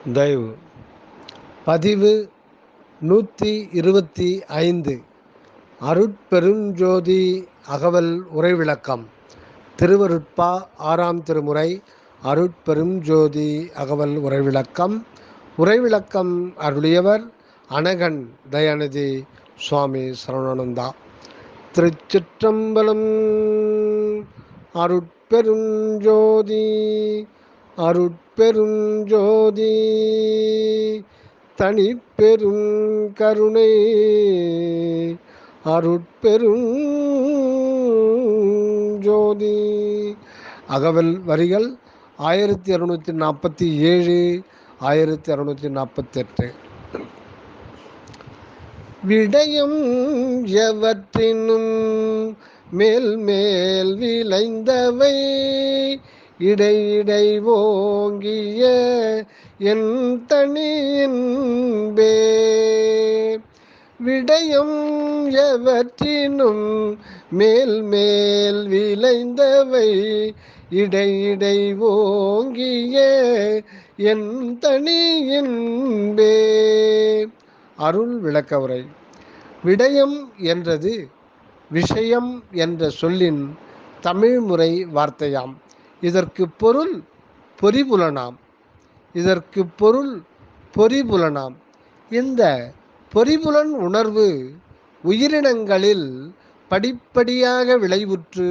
தயவு பதிவு 125 அருட்பெருஞ்சோதி அகவல் உரைவிளக்கம் திருவருட்பா 6ஆம் திருமுறை அருட்பெருஞ்சோதி அகவல் உரைவிளக்கம் அருளியவர் அனகன் தயாநிதி சுவாமி சரவணானந்தா. திருச்சிற்றம்பலம். அருட்பெருஞ்சோதி அருட்பெருஞ்சோதி தனிப்பெரும் கருணை அருட்பெருஞ்சோதி. அகவல் வரிகள் 1647 1648. விடயம் எவற்றினும் மேல் மேல் விளைந்தவை இடையிடை ஓங்கிய என் தனியின்பே. விடயம் எவற்றினும் மேல் மேல் விளைந்தவை இடையிடை ஓங்கிய என் தனியின்பே. அருள் விளக்க உரை. விடயம் என்றது விஷயம் என்ற சொல்லின் தமிழ்முறை வார்த்தையாம். இதற்கு பொருள் பொறிபுலனாம். இந்த பொறிபுலன் உணர்வு உயிரினங்களில் படிப்படியாக விளைவுற்று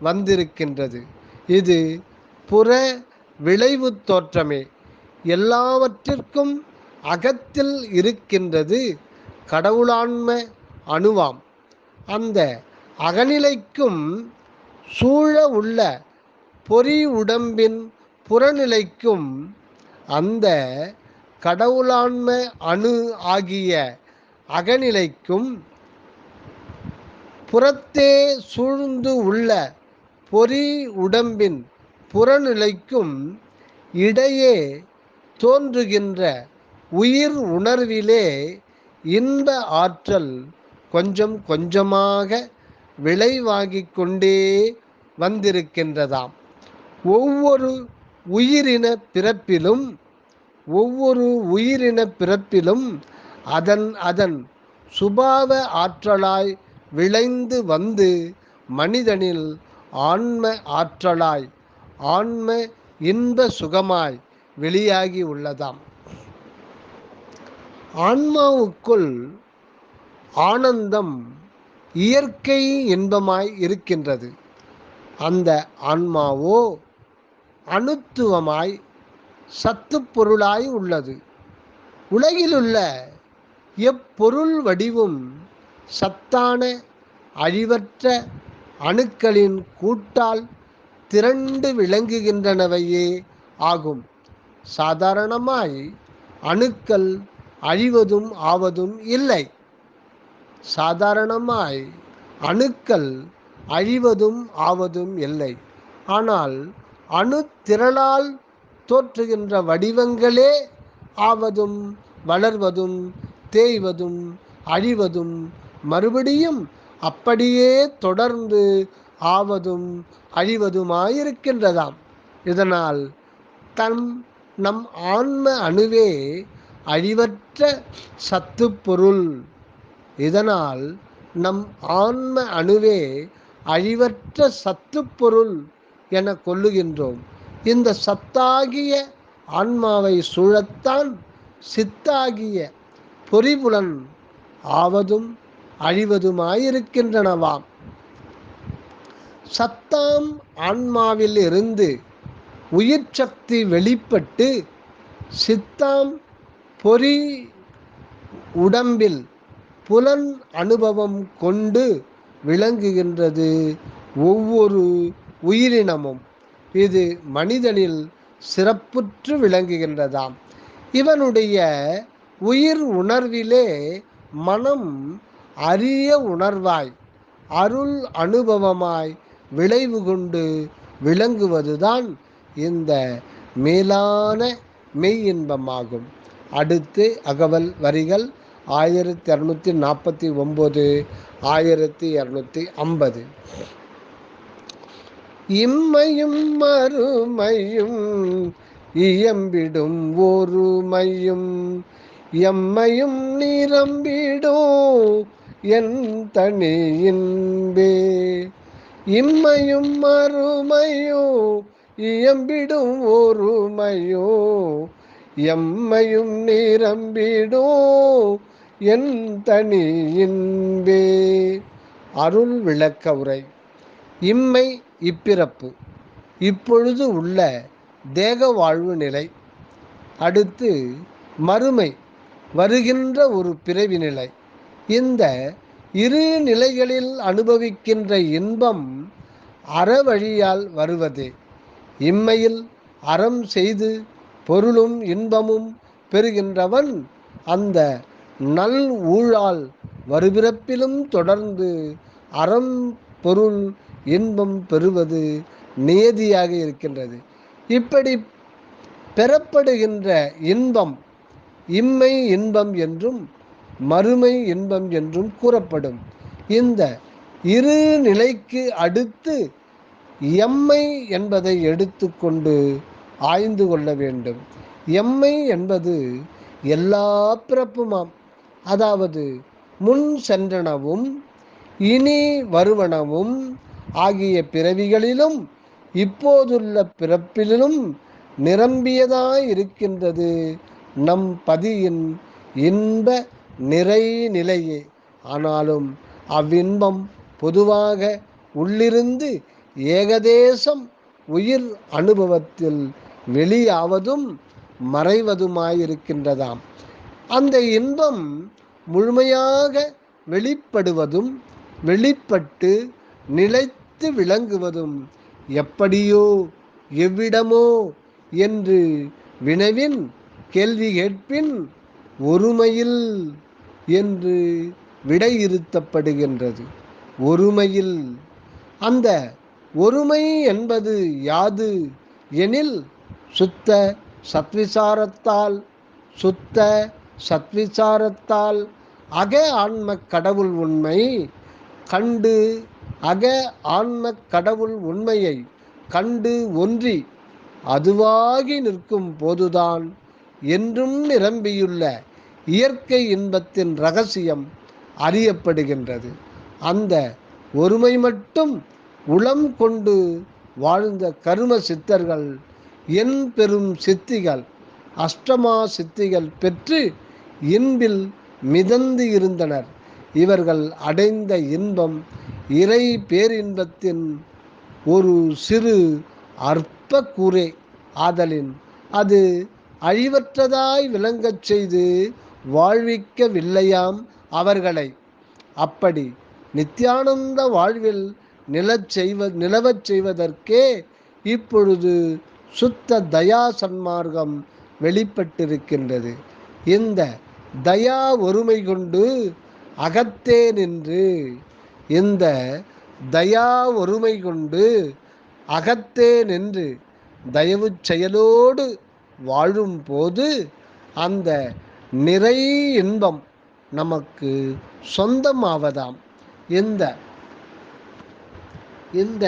வந்திருக்கின்றது. இது புற விளைவு தோற்றமே. எல்லாவற்றிற்கும் அகத்தில் இருக்கின்றது கடவுளான்ம அணுவாம். அந்த அகநிலைக்கும் சூழ உள்ள பொறி உடம்பின் புறநிலைக்கும் அந்த கடவுளான்ம அணு ஆகிய அகநிலைக்கும் புறத்தே சூழ்ந்து உள்ள பொறி உடம்பின் புறநிலைக்கும் இடையே தோன்றுகின்ற உயிர் உணர்விலே இன்ப ஆற்றல் கொஞ்சம் கொஞ்சமாக விளைவாகிக் கொண்டே வந்திருக்கின்றதாம். ஒவ்வொரு உயிரின பிறப்பிலும் அதன் அதன் சுபாவ ஆற்றலாய் விளைந்து வந்து மனிதனில் ஆன்ம ஆற்றலாய் ஆன்ம இன்ப சுகமாய் வெளியாகி உள்ளதாம். ஆன்மாவுக்குள் ஆனந்தம் இயற்கை இன்பமாய் இருக்கின்றது. அந்த ஆன்மாவோ அணுத்துவமாய் சத்து பொருளாய் உள்ளது. உலகிலுள்ள எப்பொருள் வடிவும் சத்தான அழிவற்ற அணுக்களின் கூட்டால் திரண்டு விளங்குகின்றனவையே ஆகும். சாதாரணமாய் அணுக்கள் அழிவதும் ஆவதும் இல்லை. ஆனால் அணு திரளால் தோற்றுகின்ற வடிவங்களே ஆவதும் வளர்வதும் தேய்வதும் அழிவதும் மறுபடியும் அப்படியே தொடர்ந்து ஆவதும் அழிவதுமாயிருக்கின்றதாம். இதனால் நம் ஆன்ம அணுவே அழிவற்ற சத்து பொருள். என கொள்ளுகின்றோம். இந்த சத்தாகிய ஆன்மாவை சூழத்தான் சித்தாகிய பொறிபுலன் ஆவதும் அழிவதுமாயிருக்கின்றனவாம். சத்தாம் ஆன்மாவில் இருந்து உயிர் சக்தி வெளிப்பட்டு சித்தாம் பொறி உடம்பில் புலன் அனுபவம் கொண்டு விளங்குகின்றது ஒவ்வொரு உயிரினமும். இது மனிதனில் சிறப்புற்று விளங்குகின்றதாம். இவனுடைய உயிர் உணர்விலே மனம் அரிய உணர்வாய் அருள் அனுபவமாய் விளைவு கொண்டு விளங்குவதுதான் இந்த மேலான மெய் இன்பமாகும். அடுத்து அகவல் வரிகள் 1649 1250. இம்மையும் மறுமையும் இயம்பிடும் ஒருமையும் எம்மையும் நிரம்பிடும் என் தனி இன்பே. இம்மையும் மறுமையும் இயம்பிடும் ஒருமையும் எம்மையும் நிரம்பிடும் என் தனி இன்பே. அருள் விளக்க உரை. இம்மை இப்பிறப்பு, இப்பொழுது உள்ள தேக வாழ்வு நிலை. அடுத்து மறுமை, வருகின்ற ஒரு பிறவி நிலை. இந்த இரு நிலைகளில் அனுபவிக்கின்ற இன்பம் அறவழியால் வருவதே. இம்மையில் அறம் செய்து பொருளும் இன்பமும் பெறுகின்றவன் அந்த நல் ஊழால் வருபிறப்பிலும் தொடர்ந்து அறம் பொருள் இன்பம் பெறுவது நியதியாக இருக்கின்றது. இப்படி பெறப்படுகின்ற இன்பம் இம்மை இன்பம் என்றும் மறுமை இன்பம் என்றும் கூறப்படும். இந்த இரு நிலைக்கு அடுத்து எம்மை என்பதை எடுத்துக்கொண்டு ஆய்ந்து கொள்ள வேண்டும். எம்மை என்பது எல்லா பிறப்புமாம். அதாவது முன் சென்றனவும் இனி வருவனவும் ஆகிய பிறவிகளிலும் இப்போதுள்ள பிறப்பிலும் நிரம்பியதாய் இருக்கின்றது நம் பதியின் இன்ப நிறை நிலையே. ஆனாலும் அவ்வின்பம் பொதுவாக உள்ளிருந்து ஏகதேசம் உயிர் அனுபவத்தில் வெளியாவதும் மறைவதுமாயிருக்கின்றதாம். அந்த இன்பம் முழுமையாக வெளிப்படுவதும் வெளிப்பட்டு நிலைத்து விளங்குவதும் எப்படியோ எவ்விடமோ என்று வினவின் கேள்வி கேட்பின் ஒருமையில் என்று விடையிறுத்தப்படுகின்றது. ஒருமையில். அந்த ஒருமை என்பது யாது எனில் சுத்த சத்விசாரத்தால் அக ஆன்ம கடவுள் உண்மை கண்டு அக ஆன்ம கடவுள் உண்மையை கண்டு ஒன்றி அதுவாகி நிற்கும் போதுதான் என்றும் நிரம்பியுள்ள இயற்கை இன்பத்தின் இரகசியம் அறியப்படுகின்றது. அந்த ஒருமை மட்டும் உளம் கொண்டு வாழ்ந்த கரும சித்தர்கள் என் பெரும் சித்திகள் அஷ்டமா சித்திகள் பெற்று இன்பில் மிதந்து இருந்தனர். இவர்கள் அடைந்த இன்பம் இறை பேரின்பத்தின் ஒரு சிறு அற்ப கூரே ஆதலின் அது அழிவற்றதாய் விளங்கச் செய்து வாழ்விக்கவில்லையாம் அவர்களை. அப்படி நித்தியானந்த வாழ்வில் நிலவச் செய்வதற்கே இப்பொழுது சுத்த தயா சன்மார்க்கம் வெளிப்பட்டிருக்கின்றது. இந்த தயா ஒருமை கொண்டு அகத்தே நின்று இந்த தயா ஒருமை கொண்டு அகத்தே நின்று தயவு செயலோடு வாழும் போது அந்த நிறை இன்பம் நமக்கு சொந்தமாவதாம். இந்த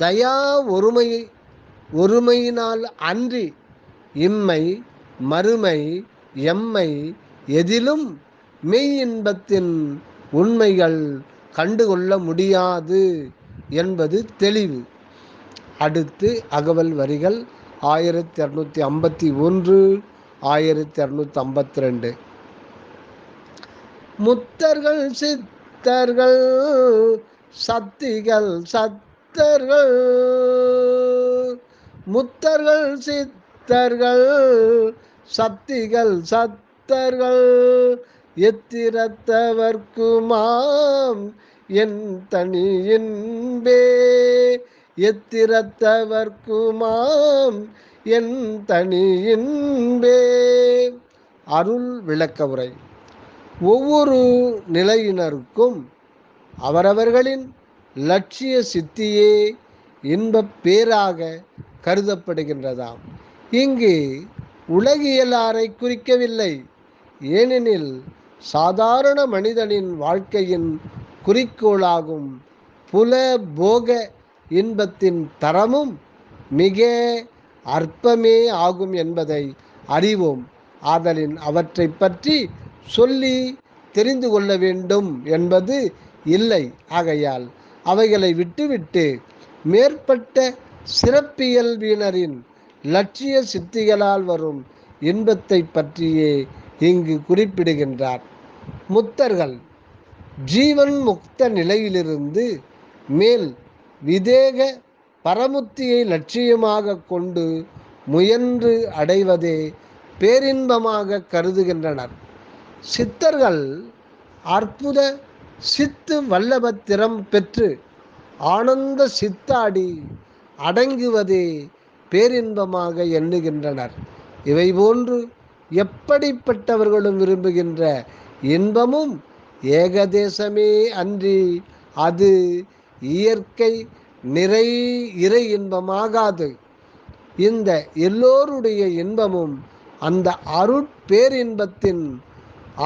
தயா ஒருமையினால் அன்றி இம்மை மறுமை எம்மை எதிலும் மெய் இன்பத்தின் உண்மைகள் கண்டுகொள்ள முடியாது என்பது தெளிவு. அடுத்து அகவல் வரிகள் 1251 1252. முத்தர்கள் சித்தர்கள் சத்திகள் சத்தர்கள் முத்தர்கள் சித்தர்கள் சத்திகள் சத்தர்கள் எத்திரத்தவர்க்குமாம் என் தனி இன்பே. எத்திரத்தவர்க்குமாம் என் தனி இன்பே. அருள் விளக்க உரை. ஒவ்வொரு நிலையினருக்கும் அவரவர்களின் லட்சிய சித்தியே இன்பப் பேராக கருதப்படுகின்றதாம். இங்கு உலகியலாரை குறிக்கவில்லை. ஏனெனில் சாதாரண மனிதனின் வாழ்க்கையின் குறிக்கோளாகும் புல போக இன்பத்தின் தரமும் மிக அற்பமே ஆகும் என்பதை அறிவோம். ஆதலின் அவற்றை பற்றி சொல்லி தெரிந்து கொள்ள வேண்டும் என்பது இல்லை. ஆகையால் அவைகளை விட்டுவிட்டு மேற்பட்ட சிறப்பியல்பினரின் லட்சிய சித்திகளால் வரும் இன்பத்தை பற்றியே இங்கு குறிப்பிடுகின்றார். முக்தர்கள் ஜீவன் முக்த நிலையிலிருந்து மேல் விதேக பரமுத்தியை லட்சியமாக கொண்டு முயன்று அடைவதே பேரின்பமாக கருதுகின்றனர். சித்தர்கள் அற்புத சித்து வல்லபத்திரம் பெற்று ஆனந்த சித்தாடி அடங்குவதே பேரின்பமாக எண்ணுகின்றனர். இவை போன்று எப்படிப்பட்டவர்களும் விரும்புகின்ற இன்பமும் ஏகதேசமே அன்றி அது இயற்கை நிறை இறை இன்பமாகாது. இந்த எல்லோருடைய இன்பமும் அந்த அருட்பேரின்பத்தின்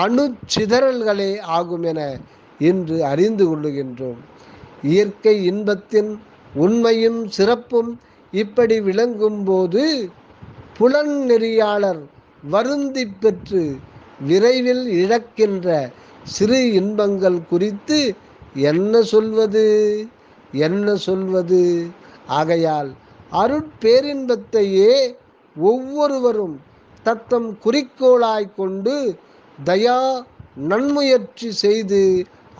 அணுச்சிதறல்களே ஆகும் என இன்று அறிந்து கொள்ளுகின்றோம். இயற்கை இன்பத்தின் உண்மையும் சிறப்பும் இப்படி விளங்கும் போது புலன் நெறியாளர் வருந்தி பெற்று விரைவில் இழக்கின்ற சிறு இன்பங்கள் குறித்து என்ன சொல்வது? ஆகையால் அருட்பேரின்பத்தையே ஒவ்வொருவரும் தத்தம் குறிக்கோளாய் கொண்டு தயா நன்முயற்சி செய்து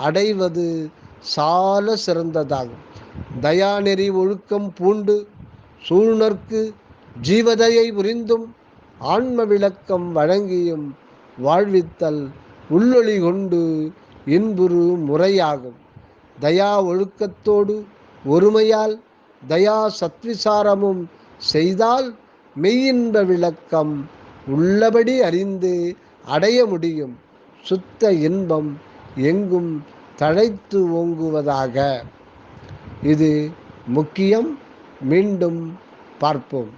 அடைவது சால சிறந்ததாகும். தயாநெறி ஒழுக்கம் பூண்டு சூழ்நர்க்கு ஜீவதையை புரிந்தும் ஆன்ம விளக்கம் வழங்கியும் வாழ்வித்தல் உள்ளொளி கொண்டு இன்புறு முறையாகும். தயா ஒழுக்கத்தோடு ஒருமையால் தயா சத்விசாரமும் செய்தால் மெய்யின்ப விளக்கம் உள்ளபடி அறிந்து அடைய முடியும். சுத்த இன்பம் எங்கும் தழைத்து ஓங்குவதாக. இது முக்கியம். மீண்டும் பார்ப்போம்.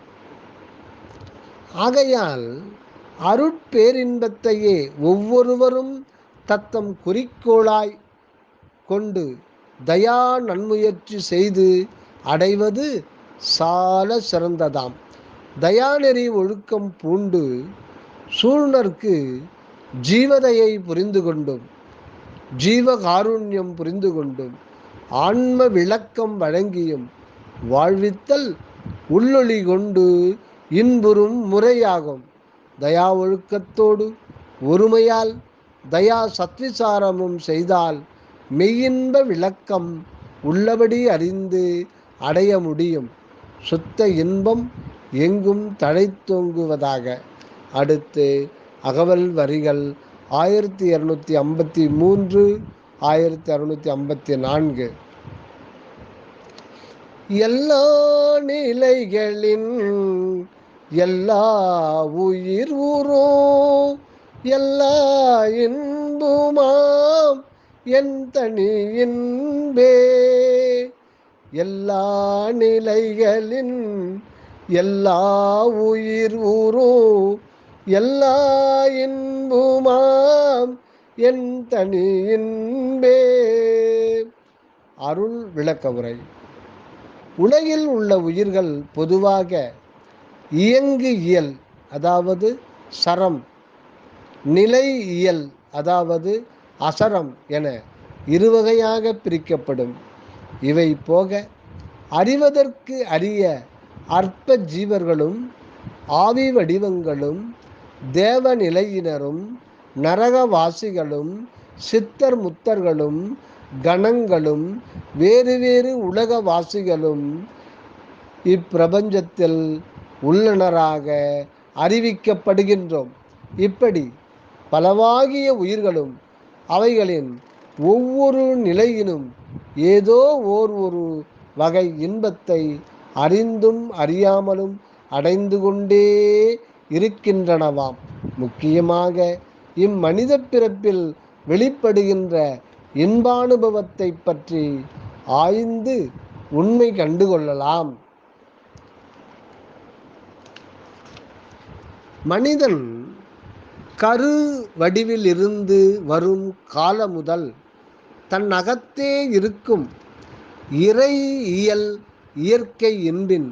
ஆகையால் அருட்பேரின்பத்தையே ஒவ்வொருவரும் தத்தம் குறிக்கோளாய் கொண்டு தயா நன்முயற்சி செய்து அடைவது சால சிறந்ததாம். தயாநெறி ஒழுக்கம் பூண்டு சூழ்நர்க்கு ஜீவதையை புரிந்து கொண்டும் ஜீவகாருண்யம் புரிந்து கொண்டும் ஆன்ம விளக்கம் வழங்கியும் வாழ்வித்தல் உள்ளொளி கொண்டு இன்புறும் முறையாகும். தயா ஒழுக்கத்தோடு ஒருமையால் தயா சத்விசாரமும் செய்தால் மெய்யின்ப விளக்கம் உள்ளபடி அறிந்து அடைய முடியும். சுத்த இன்பம் எங்கும் தழைத்தோங்குவதாக. அடுத்து அகவல் வரிகள் 1253 1654. எல்லா நிலைகளின் எல்லா உயிர் ஊரும் எல்லா இன்புமாம் என் தனி இன்பே. எல்லா நிலைகளின் எல்லா உயிர் ஊரும் எல்லா இன்புமாம் என் தனி இன்பே. அருள் விளக்க உரை. உலகில் உள்ள உயிர்கள் பொதுவாக இயங்கு இயல் அதாவது சரம், நிலை இயல் அதாவது அசரம் என இருவகையாக பிரிக்கப்படும். இவை போக அறிவதற்கு அரிய அற்ப ஜீவர்களும் ஆவி வடிவங்களும் தேவநிலையினரும் நரகவாசிகளும் சித்தர் முத்தர்களும் கணங்களும் வேறு வேறு உலகவாசிகளும் இப்பிரபஞ்சத்தில் உள்ளனராக அறிவிக்கப்படுகின்றோம். இப்படி பலவாகிய உயிர்களும் அவைகளின் ஒவ்வொரு நிலையினும் ஏதோ ஒரு வகை இன்பத்தை அறிந்தும் அறியாமலும் அடைந்து கொண்டே இருக்கின்றனவாம். முக்கியமாக இம்மனித பிறப்பில் வெளிப்படுகின்ற இன்பானுபவத்தை பற்றி ஆய்ந்து உண்மை கண்டுகொள்ளலாம். மனிதன் கரு வடிவில் இருந்து வரும் கால முதல் தன் அகத்தே இருக்கும் இறை இயல் இயற்கை இன்பின்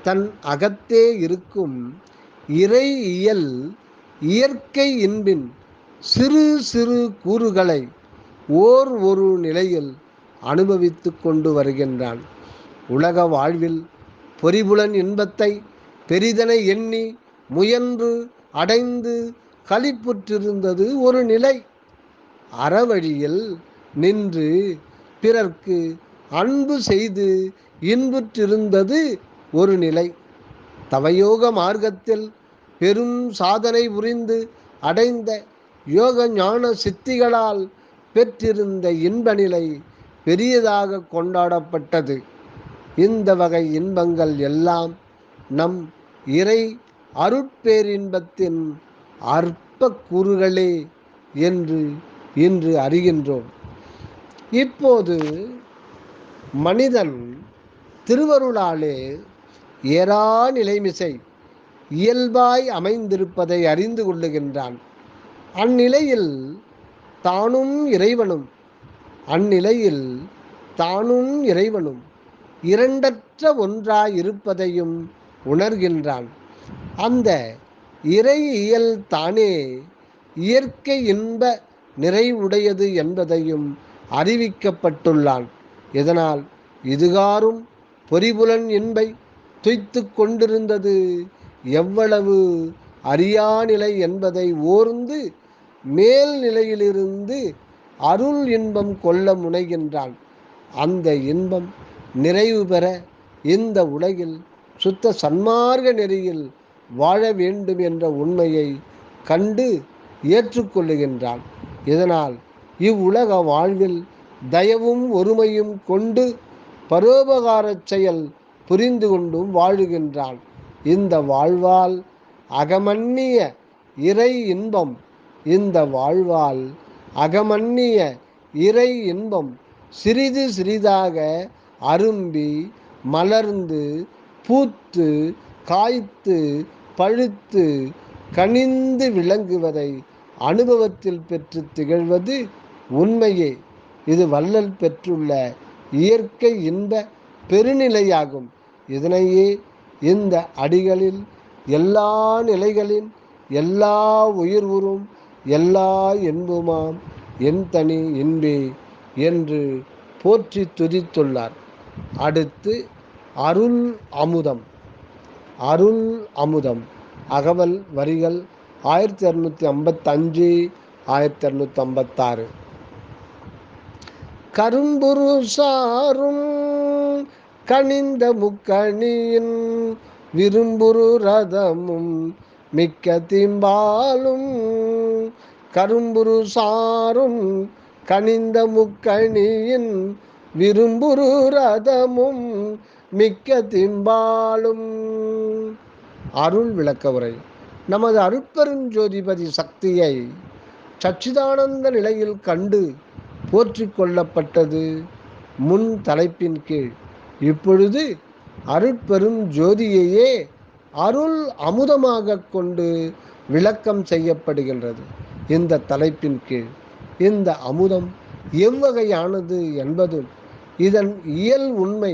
தன் அகத்தே இருக்கும் இறையியல் இயற்கை இன்பின் சிறு சிறு கூறுகளை ஒரு நிலையில் அனுபவித்து கொண்டு வருகின்றான். உலக வாழ்வில் பொறிபுலன் இன்பத்தை பெரிதென எண்ணி முயன்று அடைந்து களிப்புற்றிருந்தது ஒரு நிலை. அறவழியில் நின்று பிறர்க்கு அன்பு செய்து இன்புற்றிருந்தது ஒரு நிலை. தவயோக மார்க்கத்தில் பெரும் சாதனை புரிந்து அடைந்த யோக ஞான சித்திகளால் பெற்றிருந்த இன்ப நிலை பெரியதாக கொண்டாடப்பட்டது. இந்த வகை இன்பங்கள் எல்லாம் நம் இறை அருட்பேரின்பத்தின் அற்ப கூறுகளே என்று இன்று அறிகின்றோம். இப்போது மனிதன் திருவருளாலே ஏறா நிலைமிசை இயல்பாய் அமைந்திருப்பதை அறிந்து கொள்ளுகின்றான். அந்நிலையில் தானும் இறைவனும் இரண்டற்ற ஒன்றாய் இருப்பதையும் உணர்கின்றான். அந்த இறையியல் தானே இயற்கை இன்ப நிறைவுடையது என்பதையும் அறிவிக்கப்பட்டுள்ளான். இதனால் இதுகாரும் பொறிபுலன் இன்பை துய்த்து கொண்டிருந்தது எவ்வளவு அறியாநிலை என்பதை ஓர்ந்து மேல் நிலையிலிருந்து அருள் இன்பம் கொள்ள முனைகின்றான். அந்த இன்பம் நிறைவு பெற இந்த உலகில் சுத்த சன்மார்க்க நெறியில் வாழ வேண்டும் என்ற உண்மையை கண்டு ஏற்றுக்கொள்ளுகின்றான். இதனால் இவ்வுலக வாழ்வில் தயவும் ஒருமையும் கொண்டு பரோபகாரச் செயல் புரிந்து கொண்டும் வாழுகின்றான். இந்த வாழ்வால் அகமன்னிய இறை இன்பம் சிறிது சிறிதாக அரும்பி மலர்ந்து பூத்து காய்த்து பழுத்து கனிந்து விளங்குவதை அனுபவத்தில் பெற்று திகழ்வது உண்மையே. இது வள்ளல் பெற்றுள்ள இயற்கை இன்ப பெருநிலையாகும். இதனையே இந்த அடிகளில் எல்லா நிலைகளின் எல்லா உயிர்வுறும் எல்லா இன்புமாம் என் தனி இன்பே என்று போற்றி துதித்துள்ளார். அடுத்து அருள் அமுதம் அகவல் வரிகள் 1255 1256. கரும்புரு சாரும் கனிந்த முக்கணியின் விரும்புரு ரதமும் மிக்க தீம்பாலும். கரும்புரு சாரும் கனிந்த முக்கணியின் விரும்புரு ரதமும் மிக்க தீம்பாலும். அருள் விளக்க உரை. நமது அருட்பெருஞ்சோதிபதி சக்தியை சச்சிதானந்த நிலையில் கண்டு போற்றி கொள்ளப்பட்டது முன் தலைப்பின் கீழ். இப்பொழுது அருட்பெரும் ஜோதியையே அருள் அமுதமாக கொண்டு விளக்கம் செய்யப்படுகின்றது. இந்த தலைப்பின் கீழ் இந்த அமுதம் எவ்வகையானது என்பதும் இதன் இயல் உண்மை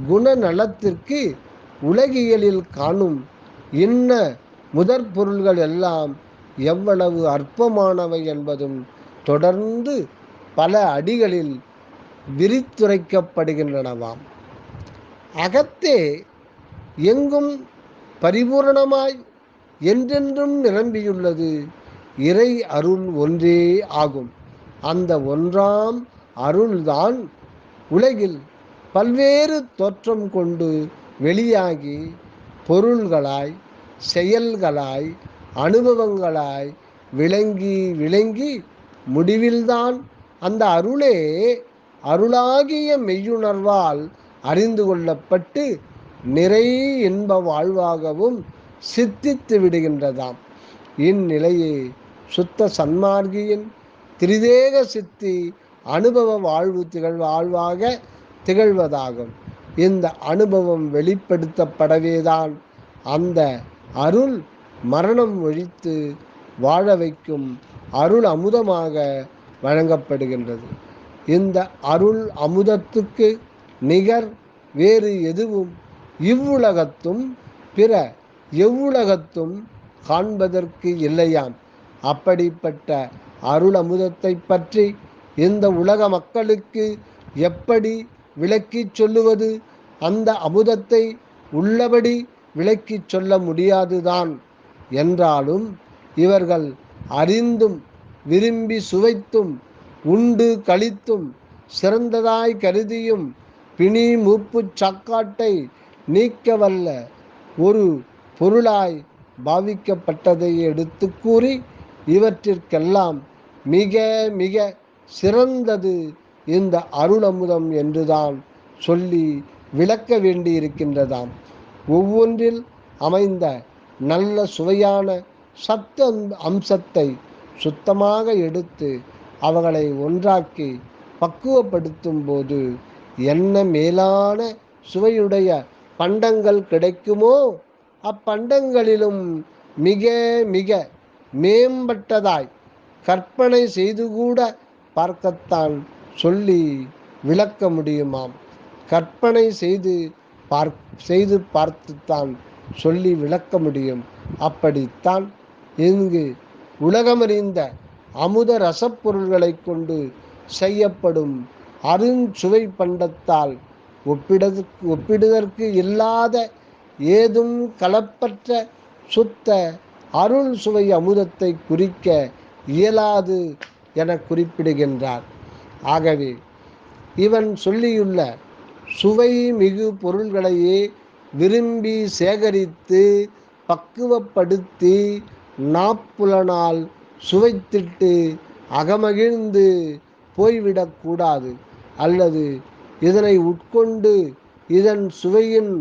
குணநலத்திற்கு உலகியலில் காணும் இன்ன முதற் பொருள்கள் எல்லாம் எவ்வளவு அற்பமானவை என்பதும் தொடர்ந்து பல அடிகளில் விரித்துரைக்கப்படுகின்றனவாம். அகத்தே எங்கும் பரிபூரணமாய் என்றென்றும் நிரம்பியுள்ளது இறை அருள் ஒன்றே ஆகும். அந்த ஒன்றாம் அருள்தான் உலகில் பல்வேறு தோற்றம் கொண்டு வெளியாகி பொருள்களாய் செயல்களாய் அனுபவங்களாய் விளங்கி முடிவில்தான் அந்த அருளே அருளாகிய மெய்யுணர்வால் அறிந்து கொள்ளப்பட்டு நிறை இன்ப வாழ்வாகவும் சித்தித்து விடுகின்றதாம். இந்நிலையே சுத்த சன்மார்க்கியின் திரிதேக சித்தி அனுபவ வாழ்வாக திகழ்வதாகும். இந்த அனுபவம் வெளிப்படுத்தப்படவேதான் அந்த அருள் மரணம் ஒழித்து வாழ வைக்கும் அருள் அமுதமாக வழங்கப்படுகின்றது. இந்த அருள் அமுதத்துக்கு நிகர் வேறு எதுவும் இவ்வுலகத்தும் பிற எவ்வுலகத்தும் காண்பதற்கு இல்லையாம். அப்படிப்பட்ட அருள் அமுதத்தை பற்றி இந்த உலக மக்களுக்கு எப்படி விளக்கிச் சொல்லுவது? அந்த அமுதத்தை உள்ளபடி விளக்கிச் சொல்ல முடியாதுதான். என்றாலும் இவர்கள் அறிந்தும் விரும்பி சுவைத்தும் உண்டு களித்தும் சிறந்ததாய் கருதியும் பிணி மூப்புச் சாக்காட்டை நீக்கவல்ல ஒரு பொருளாய் பாவிக்கப்பட்டதை எடுத்து கூறி இவற்றிற்கெல்லாம் மிக மிக சிறந்தது இந்த அருளமுதம் என்றுதான் சொல்லி விளக்க வேண்டியிருக்கின்றதாம். ஒவ்வொன்றில் அமைந்த நல்ல சுவையான சத்து அம்சத்தை சுத்தமாக எடுத்து அவர்களை ஒன்றாக்கி பக்குவப்படுத்தும் போது என்ன மேலான சுவையுடைய பண்டங்கள் கிடைக்குமோ அப்பண்டங்களிலும் மிக மிக மேம்பட்டதாய் கற்பனை செய்து கூட பார்க்கத்தான் சொல்லி விளக்க முடியுமாம். கற்பனை செய்து பார்த்துத்தான் சொல்லி விளக்க முடியும். அப்படித்தான் இங்கு உலகமறிந்த அமுத ரசப்பொருள்களை கொண்டு செய்யப்படும் அருஞ்சுவை பண்டத்தால் ஒப்பிடுதற்கு இல்லாத ஏதும் கலப்பற்ற சுத்த அருள் சுவை அமுதத்தை குறிக்க இயலாது என குறிப்பிடுகின்றார். ஆகவே இவன் சொல்லியுள்ள சுவை மிகு பொருள்களையே விரும்பி சேகரித்து பக்குவப்படுத்தி நாப்புலனால் சுவைத்திட்டு அகமகிழ்ந்து போய்விடக்கூடாது. அல்லது இதனை உட்கொண்டு இதன் சுவையின்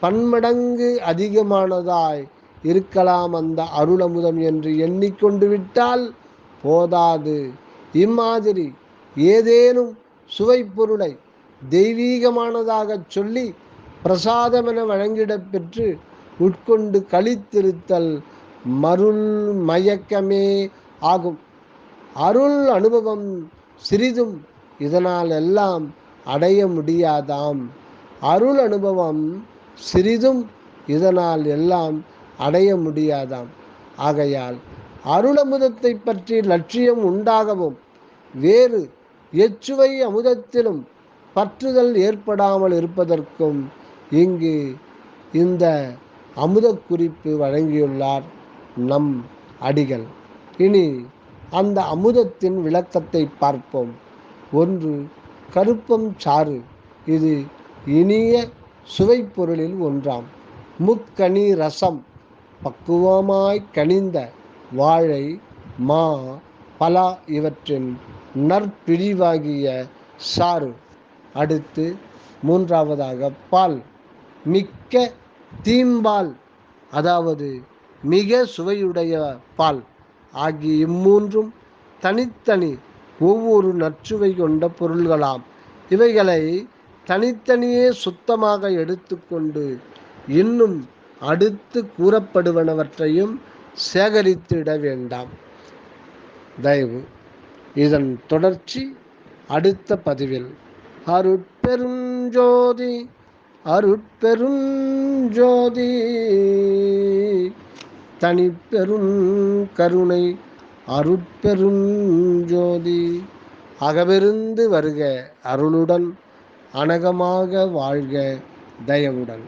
பன்மடங்கு அதிகமானதாய் இருக்கலாம் அந்த அருளமுதம் என்று எண்ணிக்கொண்டு விட்டால் போதாது. இம்மாதிரி ஏதேனும் சுவை பொருளை தெய்வீகமானதாக சொல்லி பிரசாதமென வழங்கிடப் பெற்று உட்கொண்டு களித்திருத்தல் மருள் மயக்கமே ஆகும். அருள் அனுபவம் சிறிதும் இதனால் எல்லாம் அடைய முடியாதாம். அருள் அனுபவம் சிறிதும் இதனால் எல்லாம் அடைய முடியாதாம். ஆகையால் அருளமுதத்தை பற்றி லட்சியம் உண்டாகவும் வேறு எச்சுவை அமுதத்திலும் பற்றுதல் ஏற்படாமல் இருப்பதற்கும் இங்கு இந்த அமுத குறிப்பு வழங்கியுள்ளார் நம் அடிகள். இனி அந்த அமுதத்தின் விளக்கத்தை பார்ப்போம். 1. கருப்பம் சாறு. இது இனிய சுவைப்பொருளில் ஒன்றாம். முக்கனி ரசம். பக்குவமாய் கனிந்த வாழை, மா, பலா இவற்றின் நற்பிழிவாகிய சாறு. அடுத்து 3வதாக பால். மிக்க தீம்பால், அதாவது மிக சுவையுடைய பால் ஆகிய இம்மூன்றும் தனித்தனி ஒவ்வொரு நற்சுவை கொண்ட பொருள்களாம். இவைகளை தனித்தனியே சுத்தமாக எடுத்துக்கொண்டு இன்னும் அடுத்து கூறப்படுவனவற்றையும் சேகரித்திட வேண்டாம். தயவு இதன் தொடர்ச்சி அடுத்த பதிவில். அருட்பெருஞ்சோதி அருட்பெருஞ்சோதி தனிப்பெரும் கருணை அருட்பெருஞ்சோதி அகவிருந்து வருக அருளுடன் அனகமாக வாழ்க தயவுடன்.